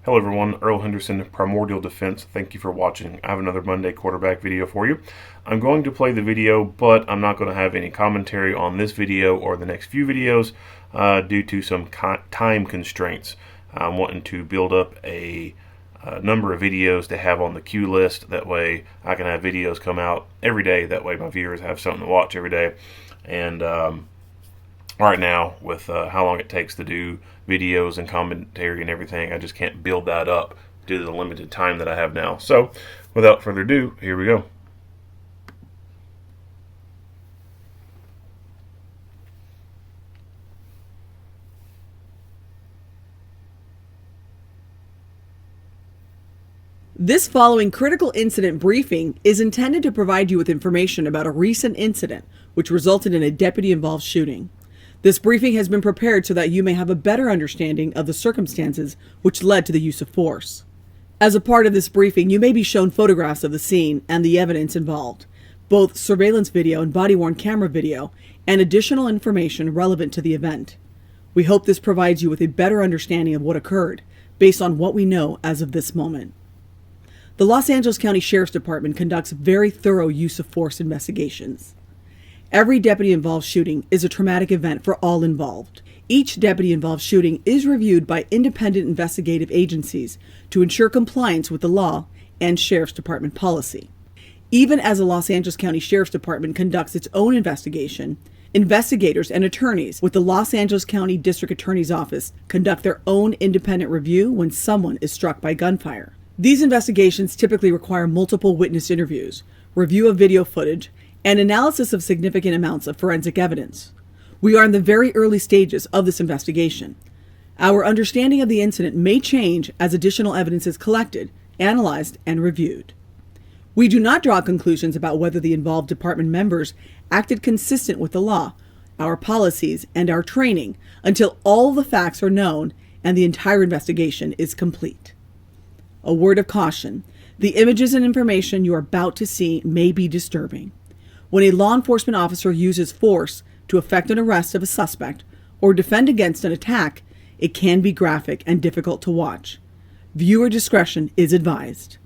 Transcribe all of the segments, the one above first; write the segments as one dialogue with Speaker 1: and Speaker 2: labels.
Speaker 1: Hello everyone, Earl Henderson, Primordial Defense. Thank you for watching. I have another Monday quarterback video for you. I'm going to play the video, but I'm not going to have any commentary on this video or the next few videos due to some time constraints. I'm wanting to build up a number of videos to have on the queue list. That way I can have videos come out every day. That way my viewers have something to watch every day. And right now, with how long it takes to do videos and commentary and everything, I just can't build that up due to the limited time that I have now. So, without further ado, here we go.
Speaker 2: This following critical incident briefing is intended to provide you with information about a recent incident which resulted in a deputy-involved shooting. This briefing has been prepared so that you may have a better understanding of the circumstances which led to the use of force. As a part of this briefing, you may be shown photographs of the scene and the evidence involved, both surveillance video and body-worn camera video, and additional information relevant to the event. We hope this provides you with a better understanding of what occurred, based on what we know as of this moment. The Los Angeles County Sheriff's Department conducts very thorough use of force investigations. Every deputy-involved shooting is a traumatic event for all involved. Each deputy-involved shooting is reviewed by independent investigative agencies to ensure compliance with the law and Sheriff's Department policy. Even as the Los Angeles County Sheriff's Department conducts its own investigation, investigators and attorneys with the Los Angeles County District Attorney's Office conduct their own independent review when someone is struck by gunfire. These investigations typically require multiple witness interviews, review of video footage, and analysis of significant amounts of forensic evidence. We are in the very early stages of this investigation. Our understanding of the incident may change as additional evidence is collected, analyzed, and reviewed. We do not draw conclusions about whether the involved department members acted consistent with the law, our policies, and our training until all the facts are known and the entire investigation is complete. A word of caution: the images and information you are about to see may be disturbing. When a law enforcement officer uses force to effect an arrest of a suspect or defend against an attack, it can be graphic and difficult to watch. Viewer discretion is advised.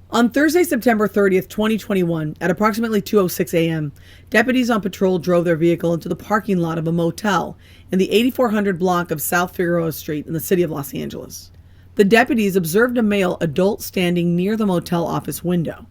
Speaker 2: On Thursday, September 30th, 2021, at approximately 2:06 a.m., deputies on patrol drove their vehicle into the parking lot of a motel in the 8400 block of South Figueroa Street in the city of Los Angeles. The deputies observed a male adult standing near the motel office window.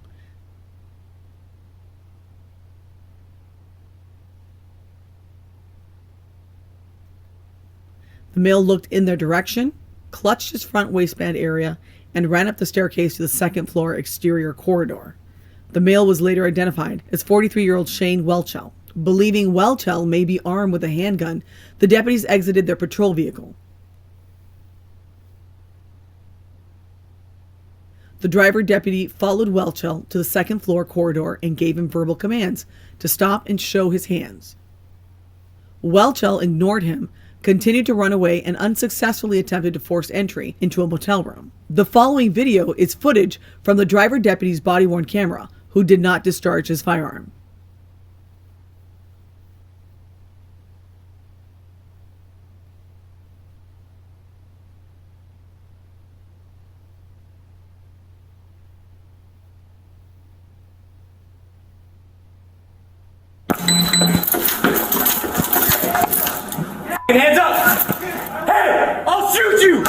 Speaker 2: The male looked in their direction, clutched his front waistband area, and ran up the staircase to the second-floor exterior corridor. The male was later identified as 43-year-old Shane Whelchel. Believing Whelchel may be armed with a handgun, the deputies exited their patrol vehicle. The driver deputy followed Whelchel to the second-floor corridor and gave him verbal commands to stop and show his hands. Whelchel ignored him, continued to run away, and unsuccessfully attempted to force entry into a motel room. The following video is footage from the driver deputy's body-worn camera, who did not discharge his firearm.
Speaker 3: Hands up! Hey! I'll shoot you!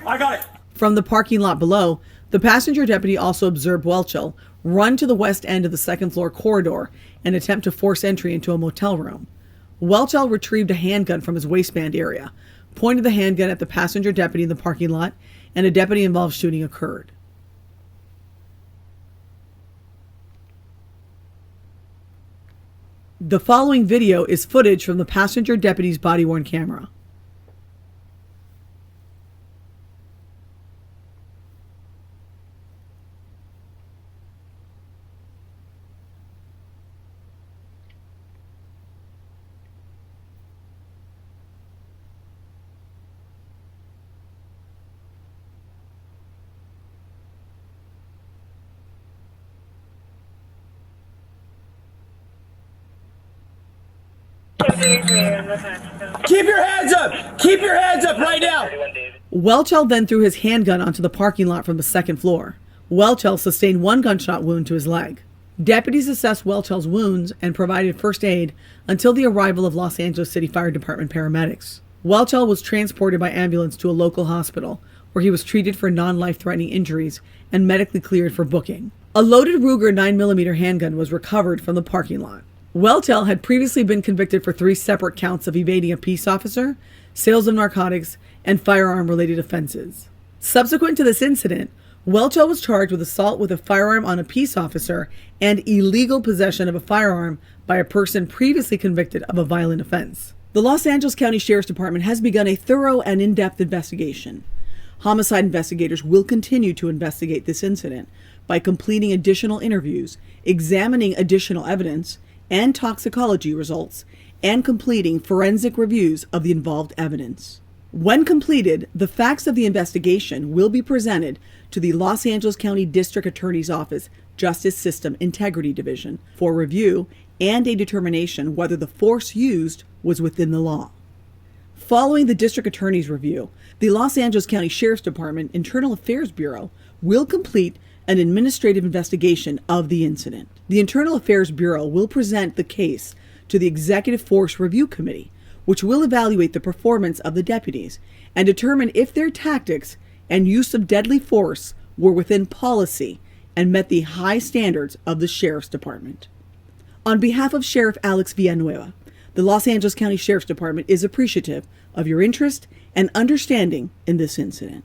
Speaker 3: I got it!
Speaker 2: From the parking lot below, the passenger deputy also observed Whelchel run to the west end of the second-floor corridor and attempt to force entry into a motel room. Whelchel retrieved a handgun from his waistband area, pointed the handgun at the passenger deputy in the parking lot, and a deputy-involved shooting occurred. The following video is footage from the passenger deputy's body-worn camera.
Speaker 3: Keep your hands up! Keep your hands up right now!
Speaker 2: Whelchel then threw his handgun onto the parking lot from the second floor. Whelchel sustained one gunshot wound to his leg. Deputies assessed Whelchel's wounds and provided first aid until the arrival of Los Angeles City Fire Department paramedics. Whelchel was transported by ambulance to a local hospital, where he was treated for non-life-threatening injuries and medically cleared for booking. A loaded Ruger 9mm handgun was recovered from the parking lot. Whelchel had previously been convicted for 3 separate counts of evading a peace officer, sales of narcotics, and firearm-related offenses. Subsequent to this incident, Whelchel was charged with assault with a firearm on a peace officer and illegal possession of a firearm by a person previously convicted of a violent offense. The Los Angeles County Sheriff's Department has begun a thorough and in-depth investigation. Homicide investigators will continue to investigate this incident by completing additional interviews, examining additional evidence and toxicology results, and completing forensic reviews of the involved evidence. When completed, the facts of the investigation will be presented to the Los Angeles County District Attorney's Office Justice System Integrity Division for review and a determination whether the force used was within the law. Following the District Attorney's review, the Los Angeles County Sheriff's Department Internal Affairs Bureau will complete an administrative investigation of the incident. The Internal Affairs Bureau will present the case to the Executive Force Review Committee, which will evaluate the performance of the deputies and determine if their tactics and use of deadly force were within policy and met the high standards of the Sheriff's Department. On behalf of Sheriff Alex Villanueva, the Los Angeles County Sheriff's Department is appreciative of your interest and understanding in this incident.